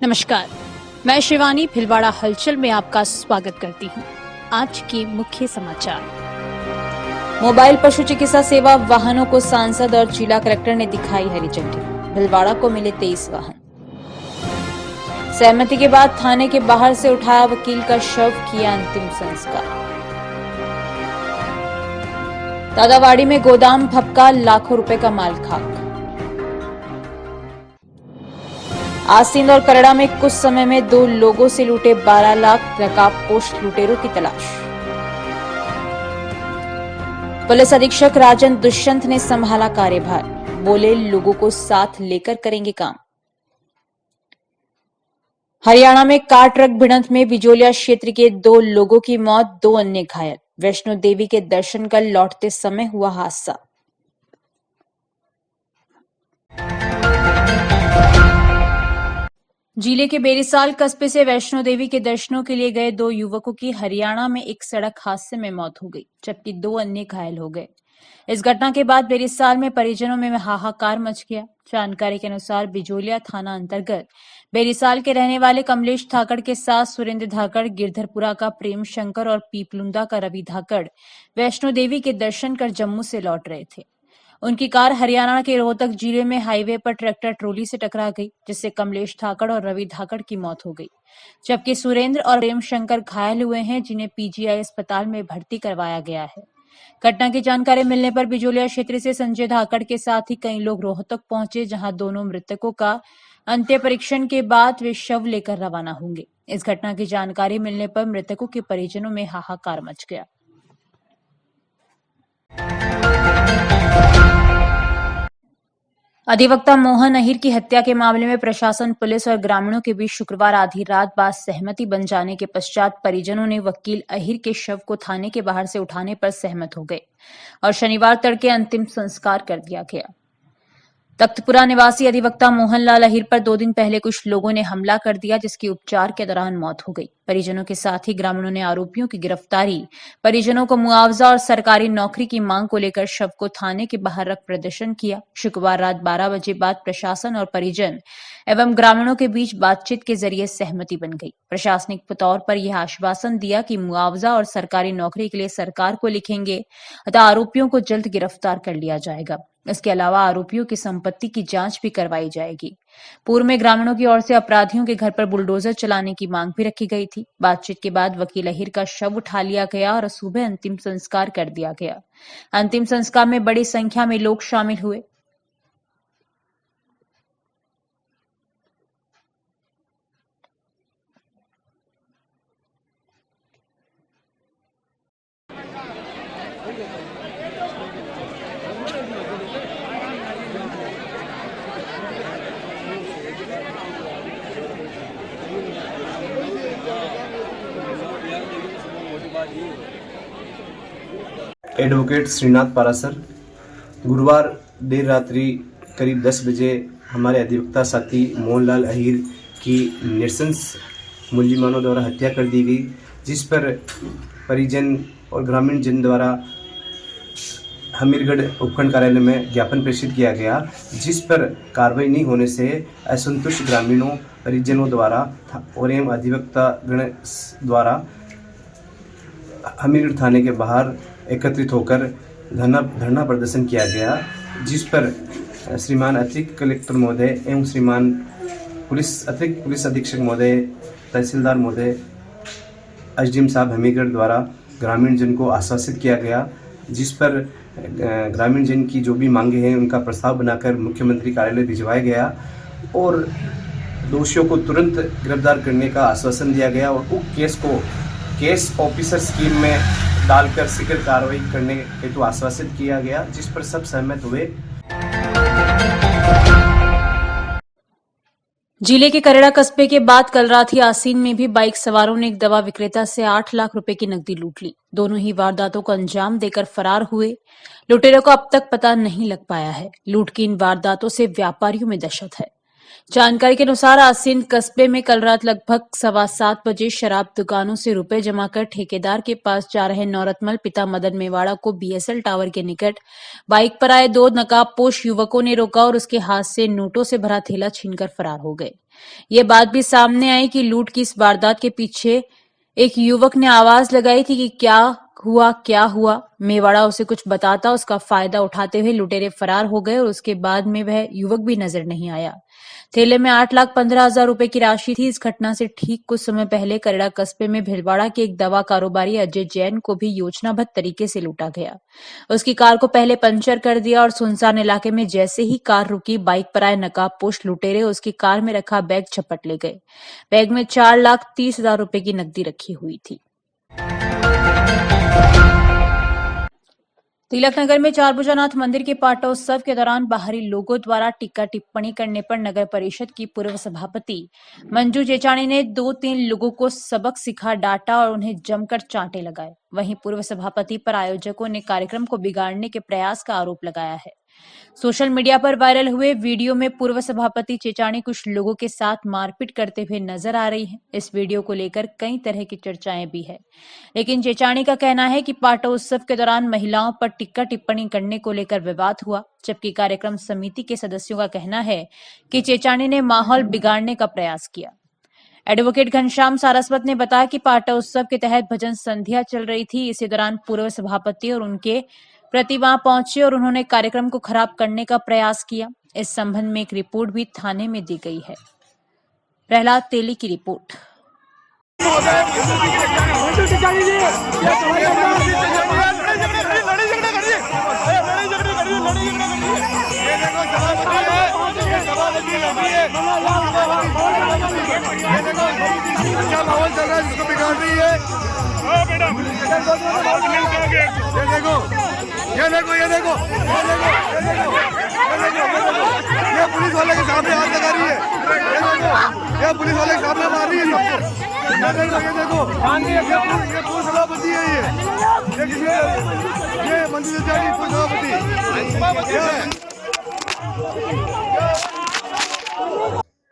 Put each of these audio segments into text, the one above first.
नमस्कार, मैं शिवानी भिलवाड़ा हलचल में आपका स्वागत करती हूँ। आज के मुख्य समाचार। मोबाइल पशु चिकित्सा सेवा वाहनों को सांसद और जिला कलेक्टर ने दिखाई हरी झंडी। भिलवाड़ा को मिले 23 वाहन। सहमति के बाद थाने के बाहर से उठाया वकील का शव, किया अंतिम संस्कार। दादावाड़ी में गोदाम भपका, लाखों रुपए का माल खाक। आसींद और करड़ा में कुछ समय में 2 लोगों से लूटे 12 लाख, नकाबपोश लुटेरों की तलाश। पुलिस अधीक्षक राजन दुष्यंत ने संभाला कार्यभार, बोले लोगों को साथ लेकर करेंगे काम। हरियाणा में कार ट्रक भिड़ंत में बिजोलिया क्षेत्र के 2 लोगों की मौत, 2 अन्य घायल। वैष्णो देवी के दर्शन कर लौटते समय हुआ हादसा। जिले के बेरीसाल कस्बे से वैष्णो देवी के दर्शनों के लिए गए 2 युवकों की हरियाणा में एक सड़क हादसे में मौत हो गई, जबकि 2 अन्य घायल हो गए। इस घटना के बाद बेरीसाल में परिजनों में हाहाकार मच गया। जानकारी के अनुसार बिजोलिया थाना अंतर्गत बेरीसाल के रहने वाले कमलेश धाकड़ के साथ सुरेंद्र धाकड़, गिरधरपुरा का प्रेम शंकर और पीपलुंदा का रवि धाकड़ वैष्णो देवी के दर्शन कर जम्मू से लौट रहे थे। उनकी कार हरियाणा के रोहतक जिले में हाईवे पर ट्रैक्टर ट्रॉली से टकरा गई, जिससे कमलेश धाकड़ और रवि धाकड़ की मौत हो गई, जबकि सुरेंद्र और प्रेम शंकर घायल हुए हैं, जिन्हें पीजीआई अस्पताल में भर्ती करवाया गया है। घटना की जानकारी मिलने पर बिजोलिया क्षेत्र से संजय धाकड़ के साथ ही कई लोग रोहतक पहुंचे, जहां दोनों मृतकों का अंत्य परीक्षण के बाद वे शव लेकर रवाना होंगे। इस घटना की जानकारी मिलने पर मृतकों के परिजनों में हाहाकार मच गया। अधिवक्ता मोहन अहिर की हत्या के मामले में प्रशासन, पुलिस और ग्रामीणों के बीच शुक्रवार आधी रात बाद सहमति बन जाने के पश्चात परिजनों ने वकील अहिर के शव को थाने के बाहर से उठाने पर सहमत हो गए और शनिवार तड़के अंतिम संस्कार कर दिया गया। तख्तपुरा निवासी अधिवक्ता मोहनलाल अहिर पर 2 दिन पहले कुछ लोगों ने हमला कर दिया, जिसकी उपचार के दौरान मौत हो गई। परिजनों के साथ ही ग्रामीणों ने आरोपियों की गिरफ्तारी, परिजनों को मुआवजा और सरकारी नौकरी की मांग को लेकर शव को थाने के बाहर रख प्रदर्शन किया। शुक्रवार रात 12 बजे बाद प्रशासन और परिजन एवं ग्रामीणों के बीच बातचीत के जरिए सहमति बन गई। प्रशासनिक तौर पर यह आश्वासन दिया कि मुआवजा और सरकारी नौकरी के लिए सरकार को लिखेंगे तथा आरोपियों को जल्द गिरफ्तार कर लिया जाएगा। इसके अलावा आरोपियों की संपत्ति की जांच भी करवाई जाएगी। पूर्व में ग्रामीणों की ओर से अपराधियों के घर पर बुलडोजर चलाने की मांग भी रखी गई थी। बातचीत के बाद वकील अहिर का शव उठा लिया गया और सुबह अंतिम संस्कार कर दिया गया। अंतिम संस्कार में बड़ी संख्या में लोग शामिल हुए। एडवोकेट श्रीनाथ पारासर। गुरुवार देर रात्रि करीब 10 बजे हमारे अधिवक्ता साथी मोहनलाल अहिर की नृशंस मुलजिमानों द्वारा हत्या कर दी गई, जिस पर परिजन और ग्रामीण जन द्वारा हमीरगढ़ उपखंड कार्यालय में ज्ञापन प्रेषित किया गया, जिस पर कार्रवाई नहीं होने से असंतुष्ट ग्रामीणों, परिजनों द्वारा और एवं अधिवक्ता गण द्वारा हमीरगढ़ थाने के बाहर एकत्रित होकर धरना प्रदर्शन किया गया, जिस पर श्रीमान अतिरिक्त कलेक्टर महोदय एवं श्रीमान अतिरिक्त पुलिस अधीक्षक महोदय, तहसीलदार महोदय, एसडीएम साहब हमीरगढ़ द्वारा ग्रामीण जन को आश्वासित किया गया, जिस पर ग्रामीण जन की जो भी मांगे हैं उनका प्रस्ताव बनाकर मुख्यमंत्री कार्यालय भिजवाया गया और दोषियों को तुरंत गिरफ्तार करने का आश्वासन दिया गया और उक्त केस को केस ऑफिसर स्कीम में डालकर शीघ्र कार्रवाई करने हेतु आश्वासित किया गया, जिस पर सब सहमत हुए। जिले के करड़ा कस्बे के बाद कल रात ही आसीन में भी बाइक सवारों ने एक दवा विक्रेता से 8 लाख रुपए की नकदी लूट ली। दोनों ही वारदातों को अंजाम देकर फरार हुए। लुटेरों को अब तक पता नहीं लग पाया है। लूट की इन वारदातों से व्यापारियों में दहशत है। जानकारी के अनुसार आसीन कस्बे में कल रात लगभग 7:15 बजे शराब दुकानों से रुपए जमा कर ठेकेदार के पास जा रहे नौरतमल पिता मदन मेवाड़ा को बीएसएल टावर के निकट बाइक पर आए दो नकाबपोश युवकों ने रोका और उसके हाथ से नोटों से भरा थैला छीनकर फरार हो गए। ये बात भी सामने आई कि लूट की इस वारदात के पीछे एक युवक ने आवाज लगाई थी कि क्या हुआ। मेवाड़ा उसे कुछ बताता, उसका फायदा उठाते हुए लुटेरे फरार हो गए और उसके बाद में वह युवक भी नजर नहीं आया। थैले में 8,15,000 रुपए की राशि थी। इस घटना से ठीक कुछ समय पहले करेड़ा कस्बे में भिलवाड़ा के एक दवा कारोबारी अजय जैन को भी योजनाबद्ध तरीके से लूटा गया। उसकी कार को पहले पंचर कर दिया और सुनसान इलाके में जैसे ही कार रुकी, बाइक पर आए नकाबपोश लुटेरे उसकी कार में रखा बैग झपट ले गए। बैग में 4,30,000 रुपए की नकदी रखी हुई थी। तिलकनगर में चारभुजानाथ मंदिर के पाटोत्सव के दौरान बाहरी लोगों द्वारा टीका टिप्पणी करने पर नगर परिषद की पूर्व सभापति मंजू चेचानी ने 2-3 लोगों को सबक सिखा डांटा और उन्हें जमकर चांटे लगाए। वहीं पूर्व सभापति पर आयोजकों ने कार्यक्रम को बिगाड़ने के प्रयास का आरोप लगाया है। सोशल मीडिया पर वायरल हुए वीडियो में पूर्व सभापति चेचानी कुछ लोगों के साथ मारपीट करते हुए नजर आ रही हैं। इस वीडियो को लेकर कई तरह की चर्चाएं भी है, लेकिन चेचानी का कहना है कि पाटोत्सव के दौरान महिलाओं पर टीका टिप्पणी करने को लेकर विवाद हुआ, जबकि कार्यक्रम समिति के सदस्यों का कहना है कि चेचानी ने माहौल बिगाड़ने का प्रयास किया। एडवोकेट घनश्याम सारस्वत ने बताया कि पाटोत्सव के तहत भजन संध्या चल रही थी। इसी दौरान पूर्व सभापति और उनके प्रति वहां पहुंचे और उन्होंने कार्यक्रम को खराब करने का प्रयास किया। इस संबंध में एक रिपोर्ट भी थाने में दी गई है। प्रहलाद तेली की रिपोर्ट। अच्छा माहौल चल रहा है जिसको बिगाड़ रही है। ये देखो ये पुलिस वाले के सामने हाथ लगा रही है। ये पुलिस वाले के सामने मार रही है सबको। ये देखो ये पूर्व सभापति है। ये मंदिर जानी पूर्व सभापति।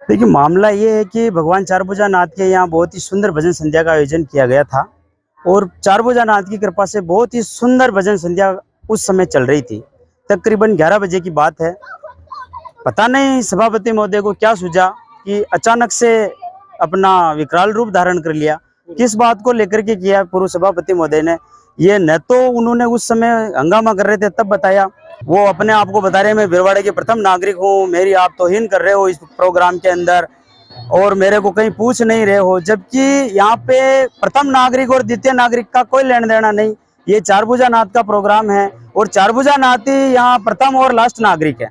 देखिए, मामला ये है कि भगवान चारभुजानाथ के यहाँ बहुत ही सुंदर भजन संध्या का आयोजन किया गया था और चारभुजानाथ की कृपा से बहुत ही सुंदर भजन संध्या उस समय चल रही थी। तकरीबन 11 बजे की बात है। पता नहीं सभापति महोदय को क्या सूझा कि अचानक से अपना विकराल रूप धारण कर लिया। किस बात को लेकर के किया पूर्व सभापति महोदय ने, ये न तो उन्होंने उस समय हंगामा कर रहे थे तब बताया, वो अपने आप को बता रहे मैं भिलवाड़े के प्रथम नागरिक हूँ, मेरी आप तौहीन कर रहे हो इस प्रोग्राम के अंदर और मेरे को कहीं पूछ नहीं रहे हो, जबकि यहाँ पे प्रथम नागरिक और द्वितीय नागरिक का कोई लेना देना नहीं। ये चारभुजानाथ का प्रोग्राम है और चारभुजानाथ ही यहाँ प्रथम और लास्ट नागरिक है।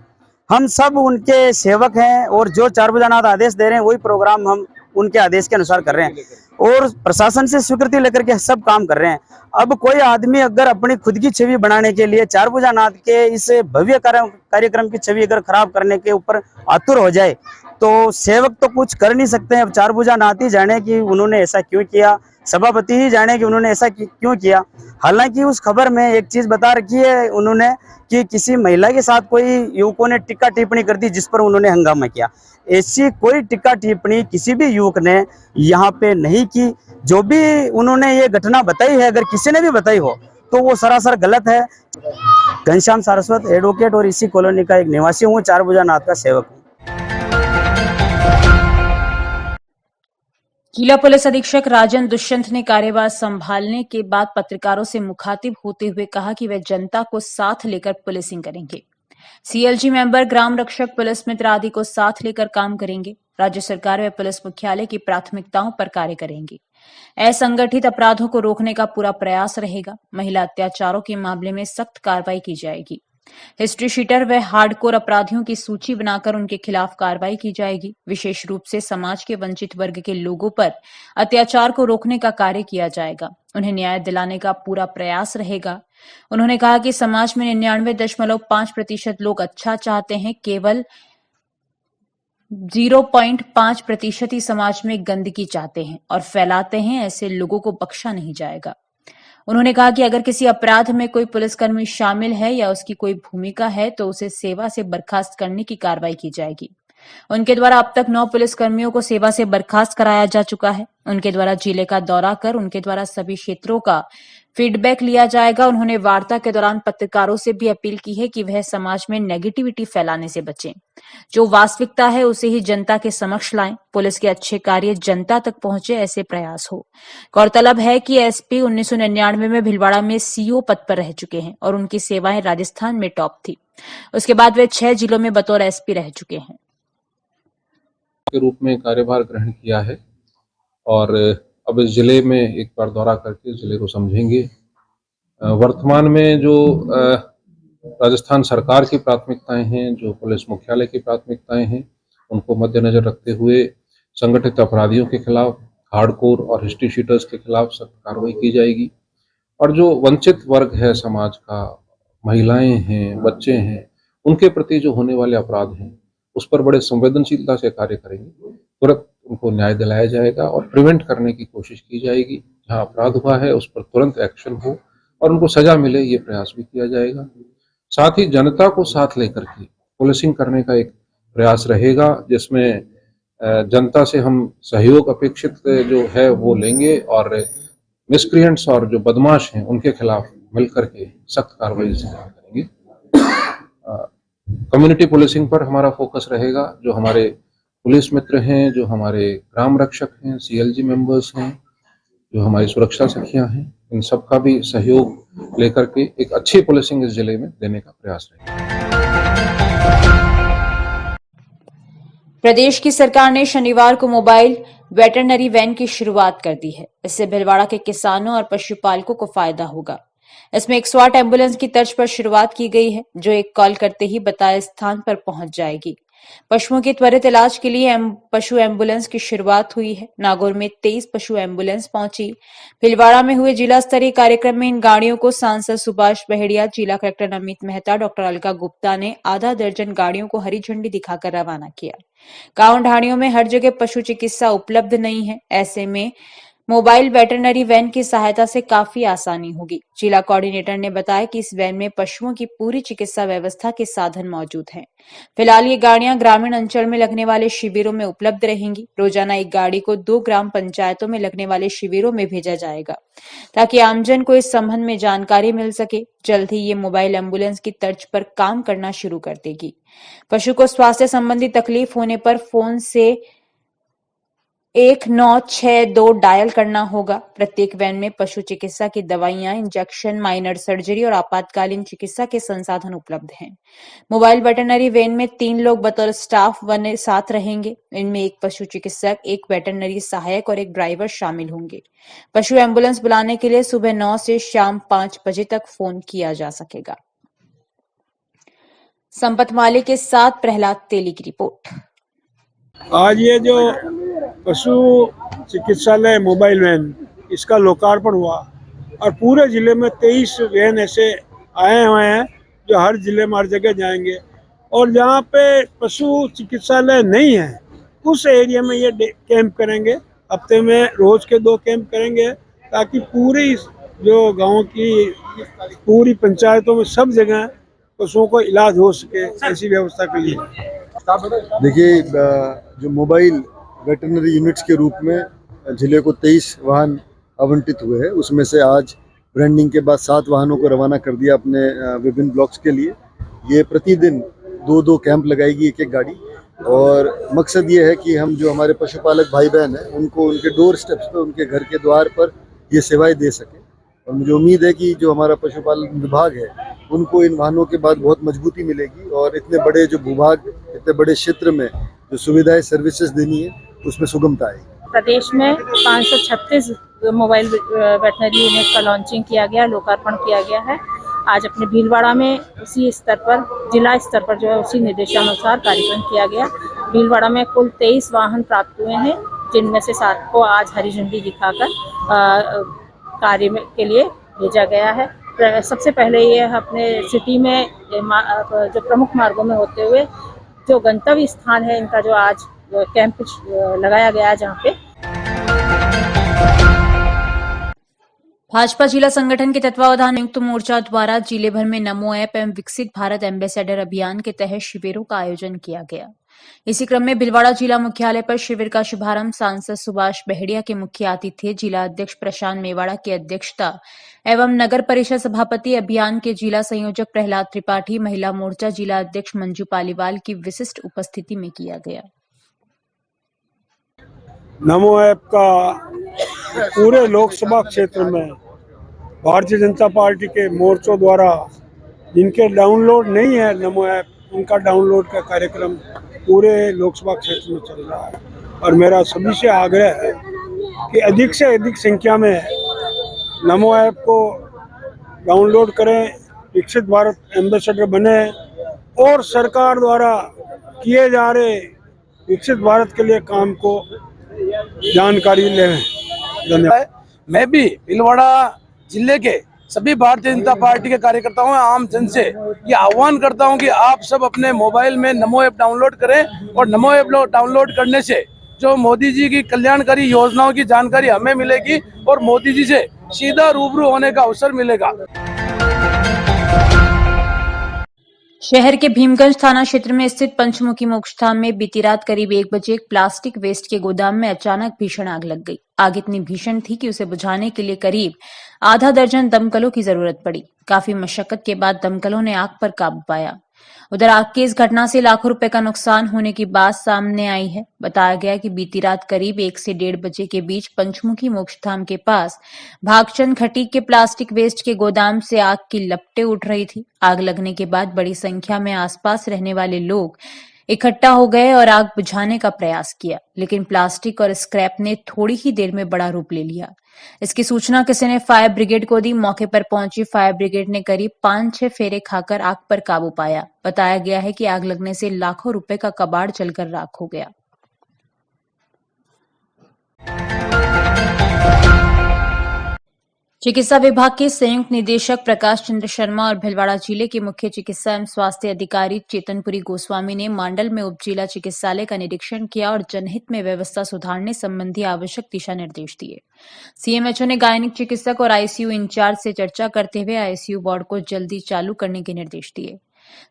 हम सब उनके सेवक हैं और जो चारभुजानाथ आदेश दे रहे हैं वही प्रोग्राम हम उनके आदेश के अनुसार कर रहे हैं और प्रशासन से स्वीकृति लेकर के सब काम कर रहे हैं। अब कोई आदमी अगर अपनी खुद की छवि बनाने के लिए चारभुजानाथ के इस भव्य कार्यक्रम की छवि अगर खराब करने के ऊपर आतुर हो जाए तो सेवक तो कुछ कर नहीं सकते हैं। अब चारभुजानाथ ही जाने कि उन्होंने ऐसा क्यों किया, सभापति ही जाने कि उन्होंने ऐसा क्यों किया। हालांकि उस खबर में एक चीज बता रखी है उन्होंने कि किसी महिला के साथ कोई युवकों ने टिक्का टिप्पणी कर दी जिस पर उन्होंने हंगामा किया। ऐसी कोई टिक्का टिप्पणी किसी भी युवक ने यहाँ पे नहीं की। जो भी उन्होंने ये घटना बताई है, अगर किसी ने भी बताई हो तो वो सरासर गलत है। घनश्याम सारस्वत, एडवोकेट और इसी कॉलोनी का एक निवासी हूँ, चारभुजानाथ का सेवक हूँ। जिला पुलिस अधीक्षक राजन दुष्यंत ने कार्यभार संभालने के बाद पत्रकारों से मुखातिब होते हुए कहा कि वे जनता को साथ लेकर पुलिसिंग करेंगे। सीएलजी मेंबर, ग्राम रक्षक, पुलिस मित्र आदि को साथ लेकर काम करेंगे। राज्य सरकार व पुलिस मुख्यालय की प्राथमिकताओं पर कार्य करेंगे। असंगठित अपराधों को रोकने का पूरा प्रयास रहेगा। महिला अत्याचारों के मामले में सख्त कार्रवाई की जाएगी। हिस्ट्री शीटर व हार्डकोर अपराधियों की सूची बनाकर उनके खिलाफ कार्रवाई की जाएगी। विशेष रूप से समाज के वंचित वर्ग के लोगों पर अत्याचार को रोकने का कार्य किया जाएगा। उन्हें न्याय दिलाने का पूरा प्रयास रहेगा। उन्होंने कहा कि समाज में 99.5% लोग अच्छा चाहते हैं, केवल 0.5% ही समाज में गंदगी चाहते हैं और फैलाते हैं। ऐसे लोगों को बख्शा नहीं जाएगा। उन्होंने कहा कि अगर किसी अपराध में कोई पुलिसकर्मी शामिल है या उसकी कोई भूमिका है तो उसे सेवा से बर्खास्त करने की कार्रवाई की जाएगी। उनके द्वारा अब तक 9 पुलिसकर्मियों को सेवा से बर्खास्त कराया जा चुका है। उनके द्वारा जिले का दौरा कर उनके द्वारा सभी क्षेत्रों का फीडबैक लिया जाएगा। उन्होंने वार्ता के दौरान पत्रकारों से भी अपील की है कि वह समाज में नेगेटिविटी फैलाने से बचें। जो वास्तविकता है उसे ही जनता के समक्ष लाएं। पुलिस के अच्छे कार्य जनता तक पहुंचे, ऐसे प्रयास हो। गौरतलब है कि एसपी 1999 में भीलवाड़ा में सीओ पद पर रह चुके हैं और उनकी सेवाएं राजस्थान में टॉप थी। उसके बाद वे 6 जिलों में बतौर एसपी रह चुके हैं। के रूप में कार्यभार ग्रहण किया है और अब इस जिले में एक बार दौरा करके जिले को समझेंगे। वर्तमान में जो राजस्थान सरकार की प्राथमिकताएं हैं, जो पुलिस मुख्यालय की प्राथमिकताएं हैं, उनको मद्देनजर रखते हुए संगठित अपराधियों के खिलाफ, हार्डकोर और हिस्ट्री शीटर्स के खिलाफ सख्त कार्रवाई की जाएगी और जो वंचित वर्ग है समाज का, महिलाएं हैं, बच्चे हैं, उनके प्रति जो होने वाले अपराध हैं उस पर बड़े संवेदनशीलता से कार्य करेंगे। तुरंत उनको न्याय दिलाया जाएगा और प्रिवेंट करने की कोशिश की जाएगी। जहां अपराध हुआ है उस पर तुरंत एक्शन हो और उनको सजा मिले, ये प्रयास भी किया जाएगा। साथ ही जनता को साथ लेकर के पुलिसिंग करने का एक प्रयास रहेगा, जिसमें जनता से हम सहयोग अपेक्षित जो है वो लेंगे और मिसक्रिएंट्स और जो बदमाश हैं उनके खिलाफ मिलकर के सख्त कार्रवाई से करेंगे। कम्युनिटी पुलिसिंग पर हमारा फोकस रहेगा। जो हमारे पुलिस मित्र हैं, जो हमारे ग्राम रक्षक हैं, सीएलजी मेंबर्स हैं, जो हमारी सुरक्षा सखियां हैं, इन सब का भी सहयोग लेकर के एक अच्छी पुलिसिंग इस जिले में देने का प्रयास रहेगा। प्रदेश की सरकार ने शनिवार को मोबाइल वेटरनरी वैन की शुरुआत कर दी है। इससे भीलवाड़ा के किसानों और पशुपालकों को फायदा होगा। इसमें 108 एम्बुलेंस की तर्ज पर शुरुआत की गई है, जो एक कॉल करते ही बताए स्थान पर पहुंच जाएगी। पशुओं के त्वरित इलाज के लिए पशु एम्बुलेंस की शुरुआत हुई है। नागौर में 23 पशु एम्बुलेंस पहुंची। भीलवाड़ा में हुए जिला स्तरीय कार्यक्रम में इन गाड़ियों को सांसद सुभाष बहेड़िया, जिला कलेक्टर नमित मेहता, डॉक्टर अलका गुप्ता ने आधा दर्जन गाड़ियों को हरी झंडी दिखाकर रवाना किया। गांव ढाणियों में हर जगह पशु चिकित्सा उपलब्ध नहीं है। ऐसे में मोबाइल वेटरनरी वैन की सहायता से काफी आसानी होगी। जिला कोऑर्डिनेटर ने बताया कि इस वैन में पशुओं की पूरी चिकित्सा व्यवस्था के साधन मौजूद हैं। फिलहाल ये गाड़ियां ग्रामीण अंचल में लगने वाले शिविरों में उपलब्ध रहेंगी। रोजाना एक गाड़ी को 2 ग्राम पंचायतों में लगने वाले शिविरों में भेजा जाएगा, ताकि आमजन को इस संबंध में जानकारी मिल सके। जल्द ही ये मोबाइल एम्बुलेंस की तर्ज पर काम करना शुरू कर देगी। पशु को स्वास्थ्य संबंधी तकलीफ होने पर फोन से 1962 डायल करना होगा। प्रत्येक वैन में पशु चिकित्सा की दवाइयां, इंजेक्शन, माइनर सर्जरी और आपातकालीन चिकित्सा के संसाधन उपलब्ध हैं। मोबाइल वेटरनरी वैन में 3 लोग बतौर स्टाफ बने साथ रहेंगे। इनमें एक पशु चिकित्सक, एक वेटरनरी सहायक और एक ड्राइवर शामिल होंगे। पशु एम्बुलेंस बुलाने के लिए सुबह 9 से शाम 5 बजे तक फोन किया जा सकेगा। संपत माली के साथ प्रहलाद तेली की रिपोर्ट। आज ये जो पशु चिकित्सालय मोबाइल वैन, इसका लोकार्पण हुआ और पूरे जिले में 23 वैन ऐसे आए हुए हैं जो हर जिले में हर जगह जाएंगे। और जहाँ पे पशु चिकित्सालय नहीं है उस एरिया में ये कैंप करेंगे। हफ्ते में रोज के 2 कैंप करेंगे, ताकि पूरी जो गांव की पूरी पंचायतों में सब जगह पशुओं को इलाज हो सके, ऐसी व्यवस्था के लिए। देखिए, जो मोबाइल वेटरनरी यूनिट्स के रूप में जिले को 23 वाहन आवंटित हुए हैं, उसमें से आज ब्रांडिंग के बाद 7 वाहनों को रवाना कर दिया अपने विभिन्न ब्लॉक्स के लिए। ये प्रतिदिन 2-2 कैंप लगाएगी एक गाड़ी, और मकसद ये है कि हम जो हमारे पशुपालक भाई बहन हैं उनको उनके डोर स्टेप्स पे, उनके घर के द्वार पर ये सेवाएं दे सकें। और मुझे उम्मीद है कि जो हमारा पशुपालन विभाग है उनको इन वाहनों के बाद बहुत मजबूती मिलेगी और इतने बड़े जो भूभाग, इतने बड़े क्षेत्र में जो सुविधाएं सर्विसेज देनी है उसमें सुगमता आएगी। प्रदेश में 536 मोबाइल वेटनरी यूनिट का लॉन्चिंग किया गया, लोकार्पण किया गया है। आज अपने भीलवाड़ा में उसी स्तर पर, जिला स्तर पर जो है उसी निर्देशानुसार कार्यक्रम किया गया। भीलवाड़ा में कुल 23 वाहन प्राप्त हुए हैं, जिनमें से 7 को आज हरी झंडी दिखाकर कार्य के लिए भेजा गया है। सबसे पहले ये अपने सिटी में जो प्रमुख मार्गों में होते हुए जो गंतव्य स्थान है, इनका जो आज कैंप लगाया गया है, जहाँ पे भाजपा जिला संगठन के तत्वावधान संयुक्त मोर्चा द्वारा जिले भर में नमो ऐप एवं विकसित भारत एम्बेसडर अभियान के तहत शिविरों का आयोजन किया गया। इसी क्रम में भीलवाड़ा जिला मुख्यालय पर शिविर का शुभारंभ सांसद सुभाष बहेड़िया के मुख्य आतिथ्य जिला अध्यक्ष प्रशांत मेवाड़ा की अध्यक्षता एवं नगर परिषद सभापति अभियान के जिला संयोजक प्रहलाद त्रिपाठी, महिला मोर्चा जिला अध्यक्ष मंजू पालीवाल की विशिष्ट उपस्थिति में किया गया। नमो ऐप का पूरे लोकसभा क्षेत्र में भारतीय जनता पार्टी के मोर्चों द्वारा जिनके डाउनलोड नहीं है नमो ऐप, उनका डाउनलोड का कार्यक्रम पूरे लोकसभा क्षेत्र में चल रहा है। और मेरा सभी से आग्रह है कि अधिक से अधिक संख्या में नमो ऐप को डाउनलोड करें, विकसित भारत एम्बेसडर बने और सरकार द्वारा किए जा रहे विकसित भारत के लिए काम को जानकारी लें। धन्यवाद। मैं भी भीलवाड़ा जिले के सभी भारतीय जनता पार्टी के कार्यकर्ताओं आम जन से ये आह्वान करता हूं कि आप सब अपने मोबाइल में नमो ऐप डाउनलोड करें और नमो ऐप डाउनलोड करने से जो मोदी जी की कल्याणकारी योजनाओं की जानकारी हमें मिलेगी और मोदी जी से सीधा रूबरू होने का अवसर मिलेगा। शहर के भीमगंज थाना क्षेत्र में स्थित पंचमुखी मोक्षधाम में बीती रात करीब 1 बजे एक प्लास्टिक वेस्ट के गोदाम में अचानक भीषण आग लग गई। आग इतनी भीषण थी कि उसे बुझाने के लिए करीब आधा दर्जन दमकलों की जरूरत पड़ी। काफी मशक्कत के बाद दमकलों ने आग पर काबू पाया। उधर आग की इस घटना से लाखों रुपए का नुकसान होने की बात सामने आई है। बताया गया कि बीती रात करीब 1 से 1:30 बजे के बीच पंचमुखी मोक्षधाम के पास भागचंद खटीक के प्लास्टिक वेस्ट के गोदाम से आग की लपटें उठ रही थी। आग लगने के बाद बड़ी संख्या में आसपास रहने वाले लोग इकट्ठा हो गए और आग बुझाने का प्रयास किया, लेकिन प्लास्टिक और स्क्रैप ने थोड़ी ही देर में बड़ा रूप ले लिया। इसकी सूचना किसी ने फायर ब्रिगेड को दी। मौके पर पहुंची फायर ब्रिगेड ने करीब 5-6 फेरे खाकर आग पर काबू पाया। बताया गया है कि आग लगने से लाखों रुपए का कबाड़ जलकर राख हो गया। चिकित्सा विभाग के संयुक्त निदेशक प्रकाश चंद्र शर्मा और भीलवाड़ा जिले के मुख्य चिकित्सा एवं स्वास्थ्य अधिकारी चेतनपुरी गोस्वामी ने मांडल में उप जिला चिकित्सालय का निरीक्षण किया और जनहित में व्यवस्था सुधारने संबंधी आवश्यक दिशा निर्देश दिए। सीएमएचओ ने गायनिक चिकित्सक और आईसीयू इंचार्ज से चर्चा करते हुए आईसीयू वार्ड को जल्दी चालू करने के निर्देश दिए।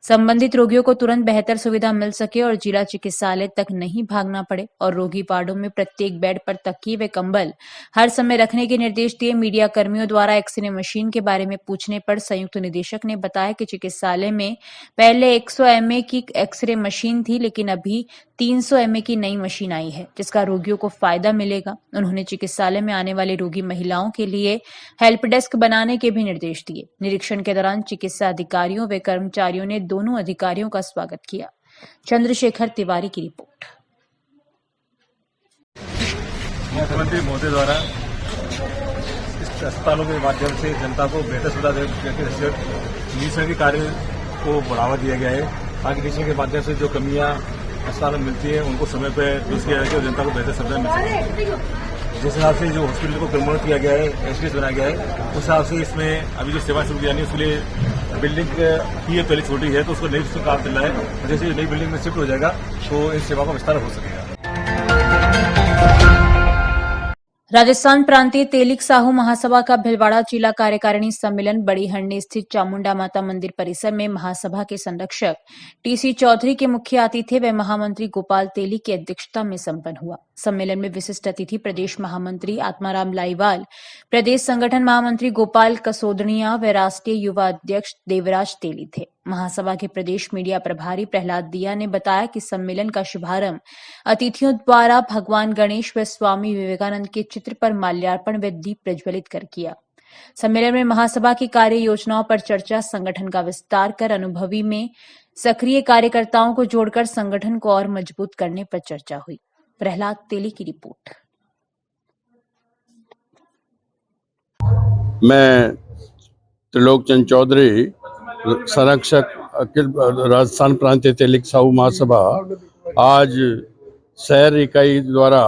संबंधित रोगियों को तुरंत बेहतर सुविधा मिल सके और जिला चिकित्सालय तक नहीं भागना पड़े और रोगी वार्डों में प्रत्येक बेड पर तकिए व कंबल हर समय रखने के निर्देश दिए। मीडिया कर्मियों द्वारा एक्सरे मशीन के बारे में पूछने पर संयुक्त निदेशक ने बताया कि चिकित्सालय में पहले 100 mA की एक्सरे मशीन थी, लेकिन अभी 300 mA की नई मशीन आई है, जिसका रोगियों को फायदा मिलेगा। उन्होंने चिकित्सालय में आने वाली रोगी महिलाओं के लिए हेल्प डेस्क बनाने के भी निर्देश दिए। निरीक्षण के दौरान चिकित्सा अधिकारियों व कर्मचारियों ने दोनों अधिकारियों का स्वागत किया। चंद्रशेखर तिवारी की रिपोर्ट। मुख्यमंत्री महोदय द्वारा इस अस्पतालों के माध्यम से जनता को बेहतर सुविधा देने निरीक्षण के कार्य को बढ़ावा दिया गया है, ताकि निरीक्षण के माध्यम से जो कमियां अस्पताल में मिलती है उनको समय पर पेश किया जाए और जनता को बेहतर सुविधा मिल सके। जिस हिसाब से जो हॉस्पिटल को कन्वर्ट किया गया है, एसडीएस बनाया गया है, उस हिसाब से इसमें अभी जो सेवा शुरू किया उसके लिए बिल्डिंग की पहले छोटी है तो उसको नई से काम चल रहा है। जैसे नई बिल्डिंग में शिफ्ट हो जाएगा तो इस सेवा का विस्तार हो सकेगा। राजस्थान प्रांतीय तेलिक साहू महासभा का भीलवाड़ा जिला कार्यकारिणी सम्मेलन बड़ी हंडी स्थित चामुंडा माता मंदिर परिसर में महासभा के संरक्षक टीसी चौधरी के मुख्य आतिथ्य व महामंत्री गोपाल तेली की अध्यक्षता में संपन्न हुआ। सम्मेलन में विशिष्ट अतिथि प्रदेश महामंत्री आत्माराम लाईवाल, प्रदेश संगठन महामंत्री गोपाल कसोदनिया व राष्ट्रीय युवा अध्यक्ष देवराज तेली थे। महासभा के प्रदेश मीडिया प्रभारी प्रहलाद दिया ने बताया कि सम्मेलन का शुभारंभ अतिथियों द्वारा भगवान गणेश व स्वामी विवेकानंद के चित्र पर माल्यार्पण व दीप प्रज्वलित कर किया। सम्मेलन में महासभा की कार्य योजनाओं पर चर्चा, संगठन का विस्तार कर अनुभवी में सक्रिय कार्यकर्ताओं को जोड़कर संगठन को और मजबूत करने पर चर्चा हुई। प्रहलाद तेली की रिपोर्ट। मैं त्रिलोकचंद चौधरी, संरक्षक अखिल राजस्थान प्रांतीय तेलिक साहू महासभा, आज शहर इकाई द्वारा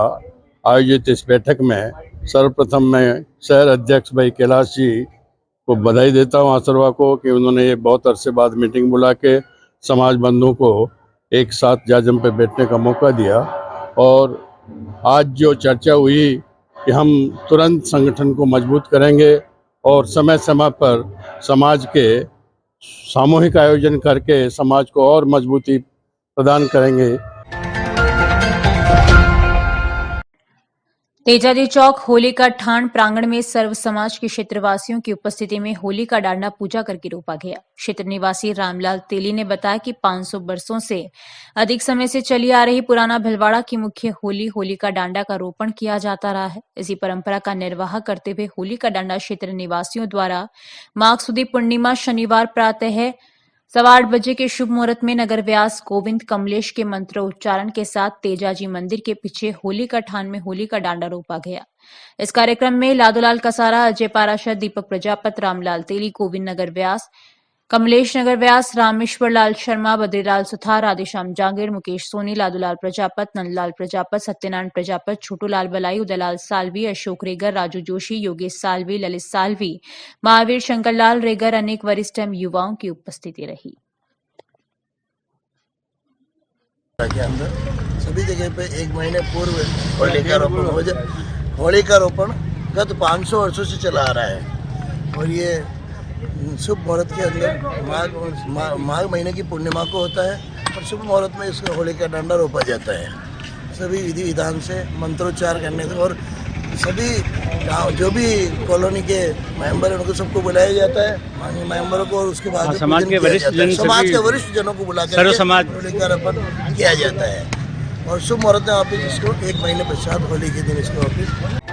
आयोजित इस बैठक में सर्वप्रथम मैं शहर अध्यक्ष भाई कैलाश जी को बधाई देता हूँ आसरवा को कि उन्होंने ये बहुत अरसे बाद मीटिंग बुला के समाज बंधुओं को एक साथ जाजम पे बैठने का मौका दिया। और आज जो चर्चा हुई कि हम तुरंत संगठन को मजबूत करेंगे और समय समय पर समाज के सामूहिक आयोजन करके समाज को और मजबूती प्रदान करेंगे। तेजाजी चौक होलिका ठाण प्रांगण में सर्व समाज के क्षेत्रवासियों की उपस्थिति में होली का डांडा पूजा करके रोपा गया। क्षेत्र निवासी रामलाल तेली ने बताया कि 500 वर्षों से अधिक समय से चली आ रही पुराना भिलवाड़ा की मुख्य होली का डांडा का रोपण किया जाता रहा है। इसी परंपरा का निर्वाह करते हुए होली का डांडा क्षेत्र निवासियों द्वारा माघ सुदी पूर्णिमा शनिवार प्रातः 8:15 बजे के शुभ मुहूर्त में नगर व्यास गोविंद कमलेश के मंत्र उच्चारण के साथ तेजाजी मंदिर के पीछे होली का ठान में होली का डांडा रोपा गया। इस कार्यक्रम में लादोलाल कसारा, अजय पाराशर, दीपक प्रजापत, रामलाल तेली, गोविंद नगर व्यास, कमलेश नगर व्यास, रामेश्वर लाल शर्मा, बद्रीलाल सुथार, राधेश्याम जांगीर, मुकेश सोनी, लादूलाल प्रजापत, नंदलाल प्रजापत, सत्यनारायण प्रजापत, छोटूलाल बलाई, उदयलाल सालवी, अशोक रेगर, राजू जोशी, योगेश सालवी, ललित सालवी, महावीर शंकरलाल रेगर, अनेक वरिष्ठ एवं युवाओं की उपस्थिति रही। के अंदर सभी जगह पे 1 महीने पूर्व होली का रोपण गत 500 वर्षों से चला आ रहा है और ये शुभ मुहूर्त के अंदर माघ महीने की पूर्णिमा को होता है और शुभ मुहूर्त में इसको होली का डंडा रोपा जाता है। सभी विधि विधान से मंत्रोच्चार करने से और सभी गाँव जो भी कॉलोनी के मेंबर हैं उनको सबको बुलाया जाता है, माननीय मेंबरों को, और उसके बाद समाज के वरिष्ठ जनों को बुलाकर होली का रोपण किया जाता है और शुभ मुहूर्त में वापिस इसको 1 महीने पश्चात होली के दिन इसको वापिस।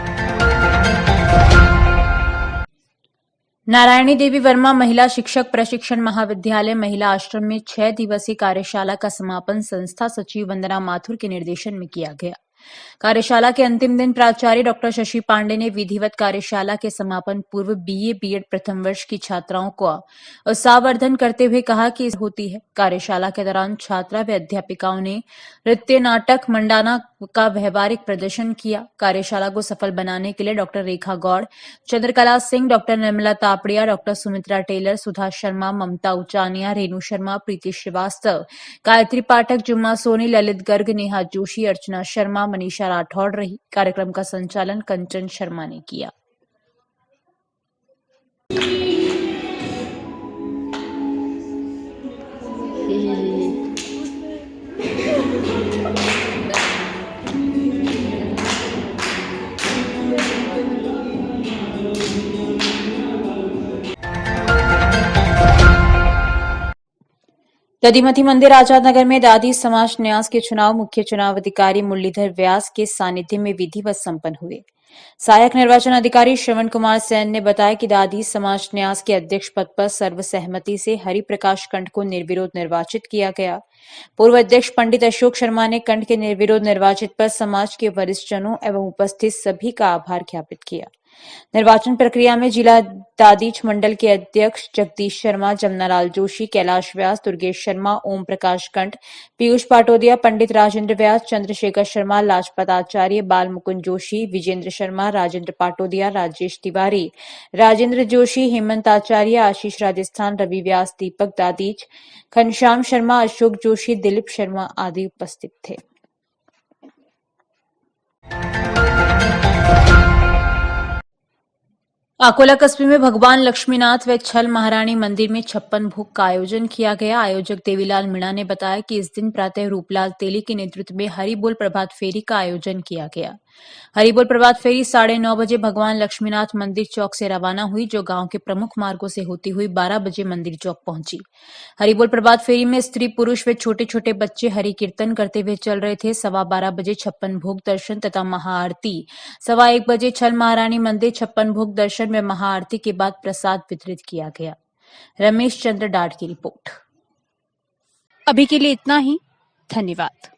नारायणी देवी वर्मा महिला शिक्षक प्रशिक्षण महाविद्यालय महिला आश्रम में 6 दिवसीय कार्यशाला का समापन संस्था सचिव वंदना माथुर के निर्देशन में किया गया। कार्यशाला के अंतिम दिन प्राचार्य डॉक्टर शशि पांडे ने विधिवत कार्यशाला के समापन पूर्व बीए बीएड प्रथम वर्ष की छात्राओं को उत्साहवर्धन करते हुए कहा कि होती है। कार्यशाला के दौरान छात्रा व अध्यापिकाओं ने नृत्य, नाटक, मंडाना का व्यवहारिक प्रदर्शन किया। कार्यशाला को सफल बनाने के लिए doctor Rekha Gaur, Chandrakala Singh, doctor Nirmala Tapadia, doctor Sumitra Tailor, Sudha Sharma, Mamta Uchania, Renu Sharma, Preeti Srivastava, Gayatri Pathak, Jumma Soni, Lalit Garg, Neha Joshi, Archana Sharma, Manisha Rathore रही। कार्यक्रम का संचालन कंचन शर्मा ने किया। दधिमती मंदिर आजाद नगर में दादी समाज न्यास के चुनाव मुख्य चुनाव अधिकारी मुरलीधर व्यास के सानिध्य में विधिवत संपन्न हुए। सहायक निर्वाचन अधिकारी श्रवण कुमार सेन ने बताया कि दादी समाज न्यास के अध्यक्ष पद पर सर्वसहमति से हरिप्रकाश कंठ को निर्विरोध निर्वाचित किया गया। पूर्व अध्यक्ष पंडित अशोक शर्मा ने कंठ के निर्विरोध निर्वाचित पर समाज के वरिष्ठ जनों एवं उपस्थित सभी का आभार ज्ञापित किया। निर्वाचन प्रक्रिया में जिला दादीच मंडल के अध्यक्ष जगदीश शर्मा, जमनालाल जोशी, कैलाश व्यास, दुर्गेश शर्मा, ओम प्रकाश कंठ, पीयूष पाटोदिया, पंडित राजेंद्र व्यास, चंद्रशेखर शर्मा, लाजपत आचार्य, बाल मुकुंद जोशी, विजेंद्र शर्मा, राजेंद्र पाटोदिया, राजेश तिवारी, राजेंद्र जोशी, हेमंत आचार्य, आशीष राजस्थान, रवि व्यास, दीपक दादीच, घनश्याम शर्मा, अशोक जोशी, दिलीप शर्मा आदि उपस्थित थे। अकोला कस्बे में भगवान लक्ष्मीनाथ व छल महारानी मंदिर में 56 भोग का आयोजन किया गया। आयोजक देवीलाल मीणा ने बताया कि इस दिन प्रातः रूपलाल तेली के नेतृत्व में हरि बोल प्रभात फेरी का आयोजन किया गया। हरि बोल प्रभात फेरी 9:30 बजे भगवान लक्ष्मीनाथ मंदिर चौक से रवाना हुई, जो गांव के प्रमुख मार्गों से होती हुई 12 बजे मंदिर चौक पहुंची। हरि बोल प्रभात फेरी में स्त्री, पुरुष व छोटे छोटे बच्चे हरि कीर्तन करते हुए चल रहे थे। 12:15 बजे 56 भोग दर्शन तथा महाआरती, 1:15 बजे छल महारानी मंदिर 56 भोग दर्शन में महाआरती के बाद प्रसाद वितरित किया गया। रमेश चंद्र डाड की रिपोर्ट। अभी के लिए इतना ही, धन्यवाद।